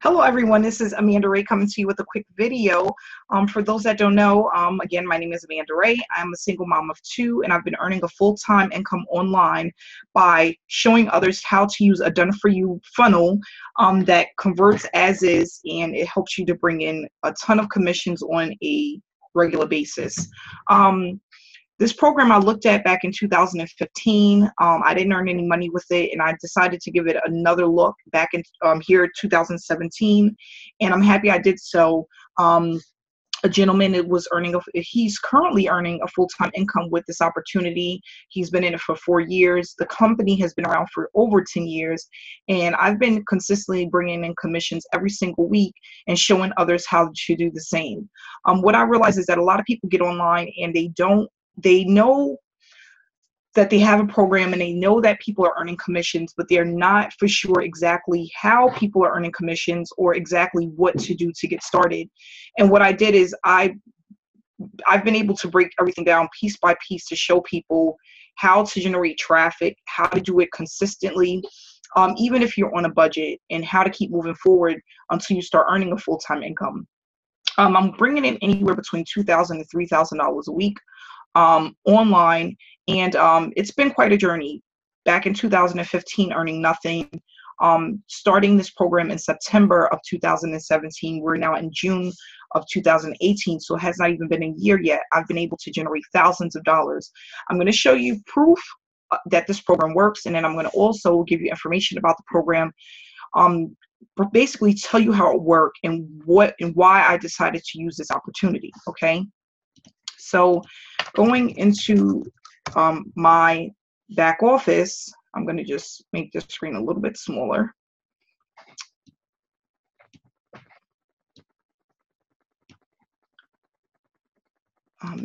Hello everyone, this is Amanda Ray coming to you with a quick video. For those that don't know, again, my name is Amanda Ray. I'm a single mom of two, and I've been earning a full-time income online by showing others how to use a done-for-you funnel that converts as is, and it helps you to bring in a ton of commissions on a regular basis. This program I looked at back in 2015. I didn't earn any money with it, and I decided to give it another look back in here 2017, and I'm happy I did so. A gentleman he's currently earning a full-time income with this opportunity. He's been in it for 4 years. The company has been around for over 10 years, and I've been consistently bringing in commissions every single week and showing others how to do the same. What I realize is that a lot of people get online and they know that they have a program and they know that people are earning commissions, but they're not for sure exactly how people are earning commissions or exactly what to do to get started. And what I did is I've been able to break everything down piece by piece to show people how to generate traffic, how to do it consistently, even if you're on a budget, and how to keep moving forward until you start earning a full-time income. I'm bringing in anywhere between $2,000 to $3,000 a week online, and it's been quite a journey. Back in 2015, earning nothing, starting this program in September of 2017, we're now in June of 2018, so it has not even been a year yet. I've been able to generate thousands of dollars. I'm going to show you proof that this program works, and then I'm going to also give you information about the program, basically tell you how it worked and what and why I decided to use this opportunity. Okay, so going into my back office, I'm going to just make this screen a little bit smaller.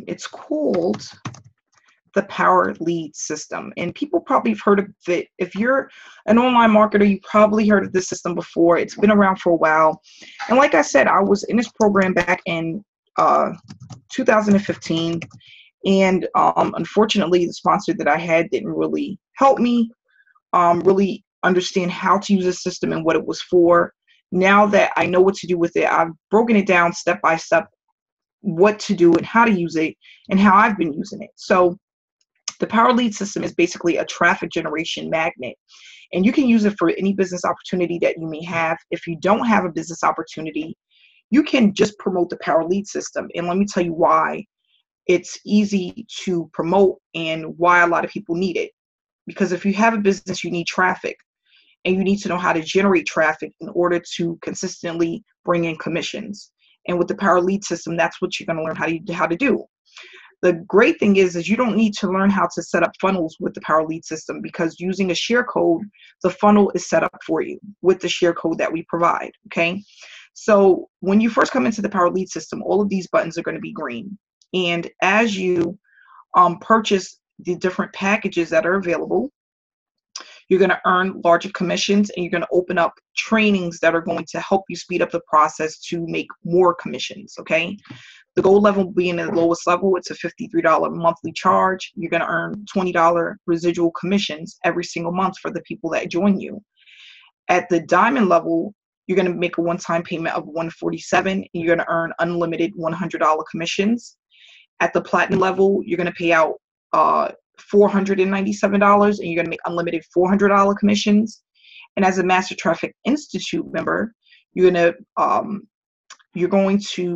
It's called the Power Lead System, and people probably have heard of it. If you're an online marketer, you probably heard of this system before. It's been around for a while, and like I said, I was in this program back in 2015, and unfortunately the sponsor that I had didn't really help me really understand how to use the system and what it was for. Now that I know what to do with it, I've broken it down step by step, what to do and how to use it and how I've been using it. So the Power Lead System is basically a traffic generation magnet, and you can use it for any business opportunity that you may have. If you don't have a business opportunity, you can just promote the Power Lead System, and let me tell you why it's easy to promote and why a lot of people need it. Because if you have a business, you need traffic, and you need to know how to generate traffic in order to consistently bring in commissions. And with the Power Lead System, that's what you're going to learn how to do. The great thing is you don't need to learn how to set up funnels with the Power Lead System, because using a share code, the funnel is set up for you with the share code that we provide. Okay, so when you first come into the Power Lead System, all of these buttons are going to be green. And as you purchase the different packages that are available, you're going to earn larger commissions, and you're going to open up trainings that are going to help you speed up the process to make more commissions. Okay, the gold level being the lowest level, it's a $53 monthly charge. You're going to earn $20 residual commissions every single month for the people that join you. At the diamond level, you're going to make a one-time payment of $147, and you're going to earn unlimited $100 commissions. At the platinum level, you're going to pay out $497, and you're going to make unlimited $400 commissions. And as a Master Traffic Institute member, you're going to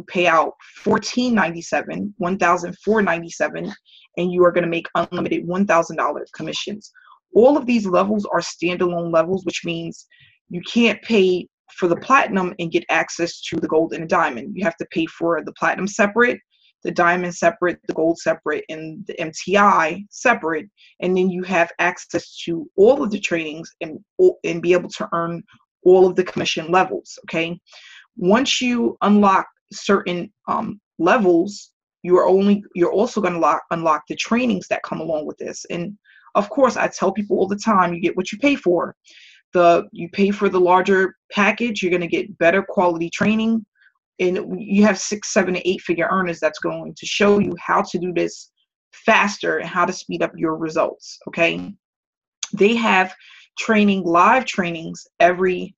pay out $1,497, and you are going to make unlimited $1,000 commissions. All of these levels are standalone levels, which means you can't pay for the platinum and get access to the gold and the diamond. You have to pay for the platinum separate, the diamond separate, the gold separate, and the MTI separate, and then you have access to all of the trainings and be able to earn all of the commission levels. Okay, once you unlock certain levels, you're also going to unlock the trainings that come along with this. And of course, I tell people all the time, you get what you pay for. You pay for the larger package, you're going to get better quality training. And you have 6, 7, and 8-figure earners that's going to show you how to do this faster and how to speed up your results. Okay, they have live trainings every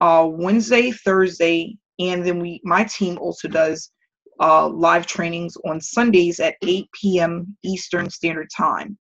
Wednesday, Thursday, and then my team also does live trainings on Sundays at 8 p.m. Eastern Standard Time.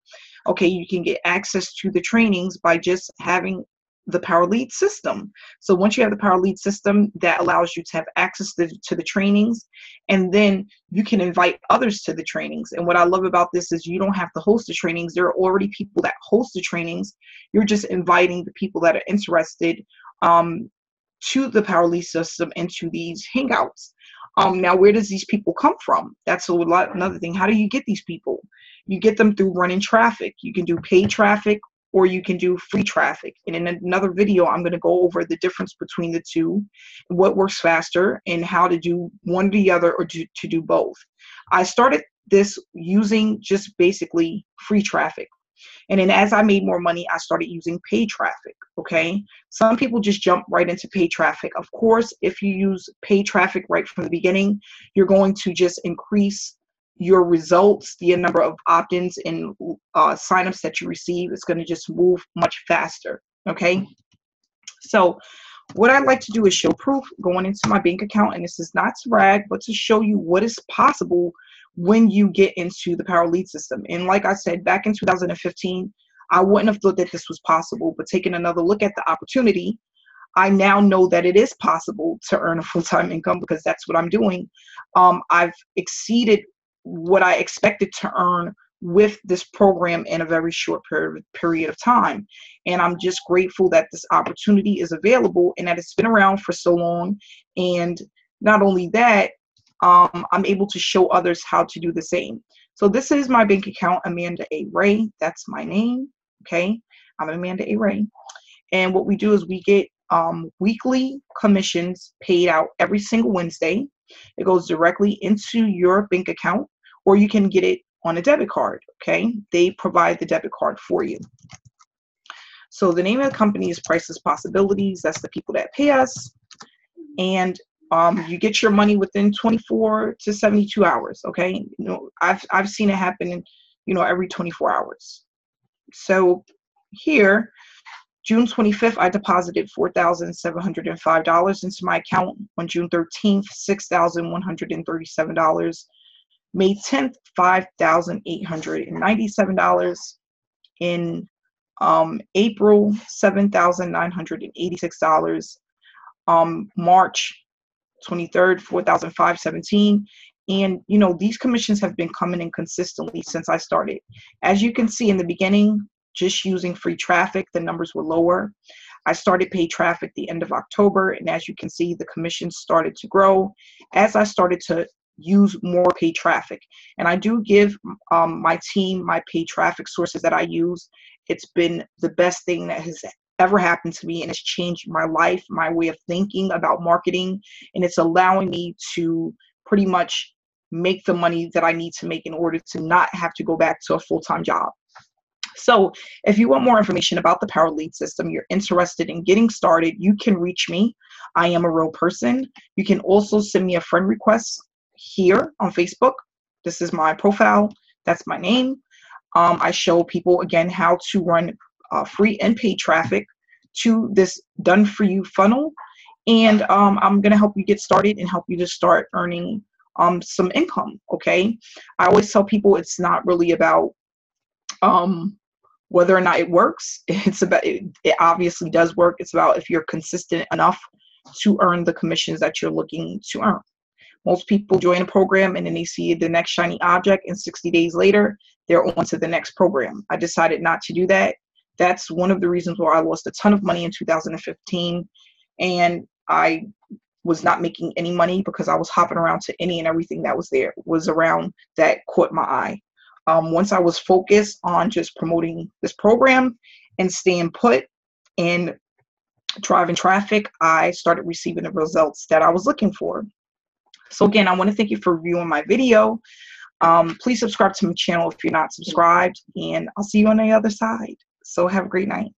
Okay, you can get access to the trainings by just having the Power Lead system. So once you have the Power Lead system, that allows you to have access to the trainings, and then you can invite others to the trainings. And what I love about this is you don't have to host the trainings. There are already people that host the trainings. You're just inviting the people that are interested to the Power Lead system and to these Hangouts. Now, where does these people come from? That's another thing. How do you get these people? You get them through running traffic. You can do paid traffic, or you can do free traffic. And in another video, I'm going to go over the difference between the two, what works faster, and how to do one or the other, or to do both. I started this using just basically free traffic. And then as I made more money, I started using paid traffic, okay? Some people just jump right into paid traffic. Of course, if you use paid traffic right from the beginning, you're going to just increase your results, the number of opt-ins and signups that you receive. It's going to just move much faster, okay? So what I'd like to do is show proof going into my bank account, and this is not to brag, but to show you what is possible when you get into the Power Lead system. And like I said, back in 2015, I wouldn't have thought that this was possible, but taking another look at the opportunity, I now know that it is possible to earn a full-time income, because that's what I'm doing. I've exceeded what I expected to earn with this program in a very short period of time. And I'm just grateful that this opportunity is available and that it's been around for so long. And not only that, I'm able to show others how to do the same. So this is my bank account, Amanda A. Ray. That's my name. Okay, I'm Amanda A. Ray. And what we do is we get weekly commissions paid out every single Wednesday. It goes directly into your bank account, or you can get it on a debit card. Okay, they provide the debit card for you. So the name of the company is Priceless Possibilities. That's the people that pay us. And you get your money within 24 to 72 hours. Okay, you know, I've seen it happen, you know, every 24 hours. So here, June 25th, I deposited $4,705 into my account. On June 13th, $6,137. May 10th, $5,897. In April, $7,986. March 23rd, $4,517. And you know, these commissions have been coming in consistently since I started. As you can see in the beginning, just using free traffic, the numbers were lower. I started paid traffic the end of October, and as you can see, the commissions started to grow as I started to use more paid traffic. And I do give my team my paid traffic sources that I use. It's been the best thing that has ever happened to me, and it's changed my life, my way of thinking about marketing, and it's allowing me to pretty much make the money that I need to make in order to not have to go back to a full-time job. So if you want more information about the Power Lead system, you're interested in getting started, you can reach me. I am a real person. You can also send me a friend request here on Facebook. This is my profile. That's my name. I show people, again, how to run free and paid traffic to this done-for-you funnel. And I'm going to help you get started and help you to start earning some income, okay? I always tell people it's not really about whether or not it works. It's about, it obviously does work. It's about if you're consistent enough to earn the commissions that you're looking to earn. Most people join a program and then they see the next shiny object, and 60 days later, they're on to the next program. I decided not to do that. That's one of the reasons why I lost a ton of money in 2015. And I was not making any money because I was hopping around to any and everything that was around that caught my eye. Once I was focused on just promoting this program and staying put and driving traffic, I started receiving the results that I was looking for. So again, I want to thank you for viewing my video. Please subscribe to my channel if you're not subscribed, and I'll see you on the other side. So have a great night.